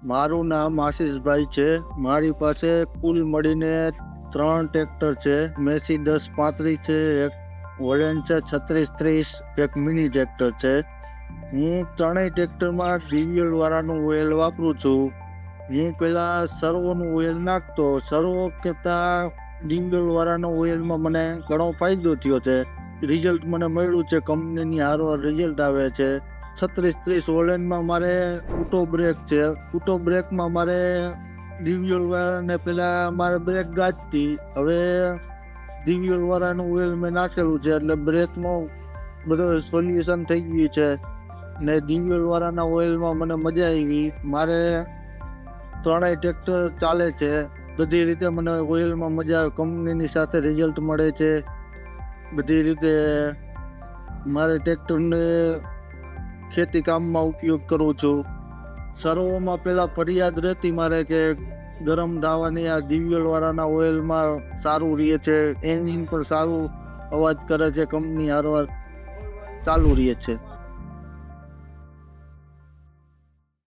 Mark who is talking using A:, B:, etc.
A: મારું નામ આશીષભાઈ છે. મારી પાસે કુલ મળીને 3 ટ્રેક્ટર છે. મેસી 1035 છે, એક વોલેન્સા 3630, એક મિની ટ્રેક્ટર છે. હું ત્રણેય ટ્રેક્ટરમાં DVL વાળાનું ઓઇલ વાપરું છું. હું પહેલાં સર્વોનું ઓઇલ નાખતો. સર્વો કરતાં DVL વાળાના ઓઇલમાં મને ઘણો ફાયદો થયો છે. રિઝલ્ટ મને મળ્યું છે, કંપનીની હારવાર રિઝલ્ટ આવે છે. 3630 ઓલેનમાં મારે ઉટો બ્રેક છે. ઉટો બ્રેકમાં મારે DVL વાળાને પહેલાં મારે બ્રેક ગાજતી. હવે DVL વાળાનું ઓઇલ મેં નાખેલું છે એટલે બ્રેકનું બધું સોલ્યુશન થઈ ગયું છે ને DVL વાળાના ઓઇલમાં મને મજા આવી. મારે ત્રણેય ટ્રેક્ટર ચાલે છે. બધી રીતે મને ઓઇલમાં મજા આવે. કંપનીની સાથે રિઝલ્ટ મળે છે. બધી રીતે મારે ટ્રેક્ટરને ખેતી કામમાં ઉપયોગ કરું છું. સર્વોમાં પહેલાં ફરિયાદ રહેતી મારે કે ગરમ દાવાની. આ DVL વાળાના ઓઇલમાં સારું રહે છે. એન્જિન પણ સારું અવાજ કરે છે. કંપની હારવાર ચાલુ રહે છે.